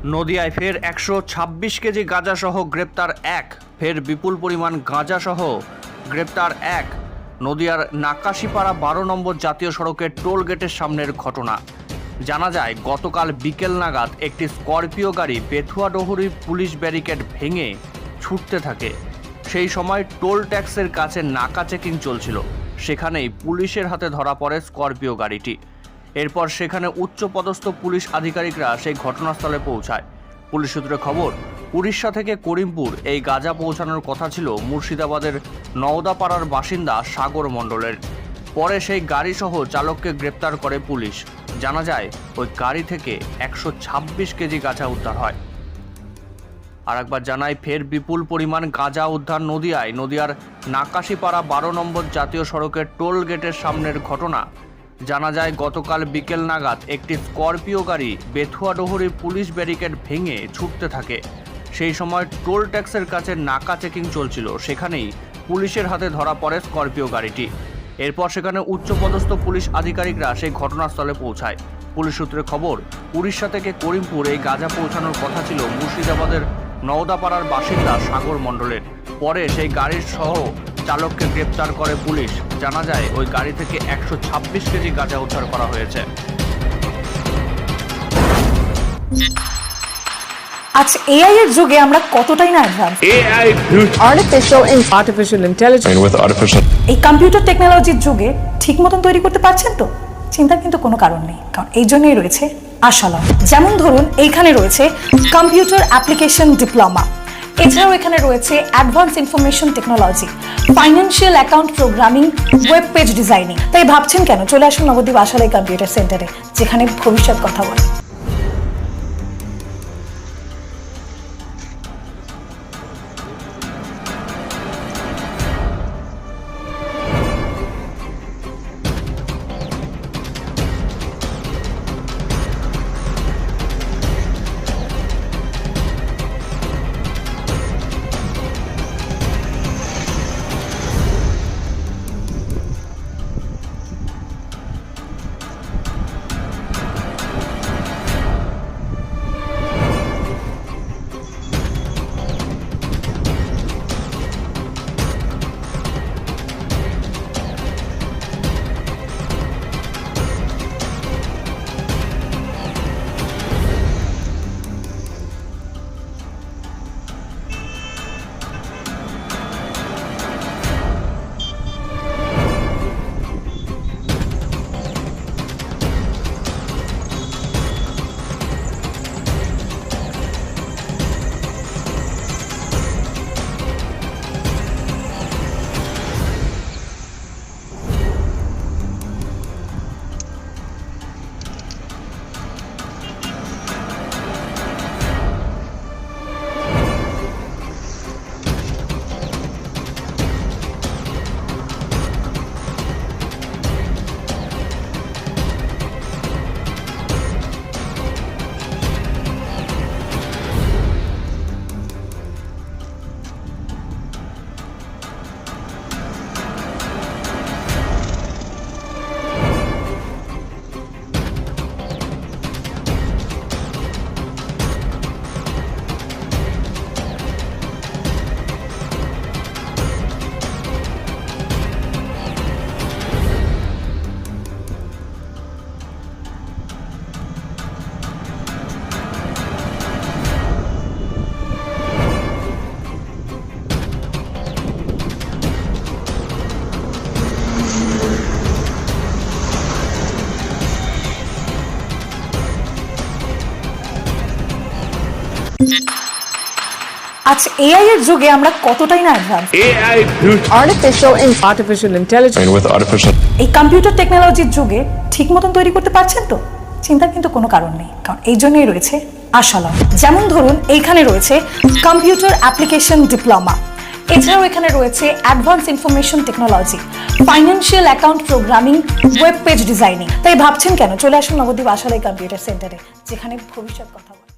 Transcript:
নদিয়ায় ফের 126 কেজি গাঁজাসহ গ্রেপ্তার এক। ফের বিপুল পরিমাণ গাঁজাসহ গ্রেপ্তার এক। নদিয়ার নাকাশিপাড়া 12 নম্বর জাতীয় সড়কের টোল গেটের সামনের ঘটনা। জানা যায় গতকাল বিকেল নাগাদ একটি স্করপিও গাড়ি বেথুয়াডহরি পুলিশ ব্যারিকেড ভেঙে ছুটতে থাকে। সেই সময় টোল ট্যাক্সের কাছে নাকা চেকিং চলছিল। সেখানেই পুলিশের হাতে ধরা পড়ে স্করপিও গাড়িটি। এরপর সেখানে উচ্চপদস্থ পুলিশ আধিকারিকরা সেই ঘটনাস্থলে পৌঁছায়। পুলিশ সূত্রে খবর, উড়িষ্যা থেকে করিমপুর এই গাঁজা পৌঁছানোর কথা ছিল মুর্শিদাবাদের নওদাপাড়ার বাসিন্দা সাগর মণ্ডলের। পরে সেই গাড়িসহ চালককে গ্রেপ্তার করে পুলিশ। জানা যায় ওই গাড়ি থেকে 126 কেজি গাঁজা উদ্ধার হয়। আরেকবার জানাই, ফের বিপুল পরিমাণ গাঁজা উদ্ধার নদিয়ায়। নদিয়ার নাকাশিপাড়া 12 নম্বর জাতীয় সড়কের টোল গেটের সামনের ঘটনা। জানা যায় গতকাল বিকেল নাগাদ একটি স্করপিও গাড়ি বেথুয়াডহরি পুলিশ ব্যারিকেড ভেঙে ছুটতে থাকে। সেই সময় টোল ট্যাক্সের কাছে নাকা চেকিং চলছিল। সেখানেই পুলিশের হাতে ধরা পড়ে স্করপিও গাড়িটি। এরপর সেখানে উচ্চপদস্থ পুলিশ আধিকারিকরা সেই ঘটনাস্থলে পৌঁছায়। পুলিশ সূত্রে খবর, উড়িষ্যা থেকে করিমপুর এই গাঁজা পৌঁছানোর কথা ছিল মুর্শিদাবাদের নওদাপাড়ার বাসিন্দা সাগর মণ্ডলের। পরে সেই গাড়ির সহ চালককে গ্রেপ্তার করে পুলিশ। জানা যায় ওই গাড়ি থেকে 126 কেজি গাঁজা উদ্ধার করা হয়েছে। আচ্ছা, এআই এর যুগে আমরা কতটাই না advance. artificial intelligence with artificial এই কম্পিউটার টেকনোলজির যুগে ঠিক মতন তৈরি করতে পারছেন তো? চিন্তার কিন্তু কোনো কারণ নেই, কারণ এই জন্যই রয়েছে আশালম। যেমন ধরুন, এইখানে রয়েছে কম্পিউটার অ্যাপ্লিকেশন ডিপ্লোমা, এছাড়াও এখানে রয়েছে advance information technology, financial account programming, web page designing. তাই ভাবছেন কেন? চলে আসুন নবদ্বীপ আশালয় কম্পিউটার সেন্টারে, যেখানে ভবিষ্যৎ কথা বলে। আচ্ছা, এআই এর যুগে আমরা কতটাই না advance. artificial intelligence with artificial এই কম্পিউটার টেকনোলজির যুগে ঠিক মতন তৈরি করতে পারছেন তো? চিন্তার কিন্তু কোনো কারণ নেই, কারণ এই জন্যই রয়েছে আশালম। যেমন ধরুন, এইখানে রয়েছে কম্পিউটার অ্যাপ্লিকেশন ডিপ্লোমা, এছাড়াও এখানে রয়েছে advance information technology, financial account programming, web page designing. তাই ভাবছেন কেন? চলে আসুন নবদ্বীপ আশালয় কম্পিউটার সেন্টারে, যেখানে ভবিষ্যৎ কথা বলে।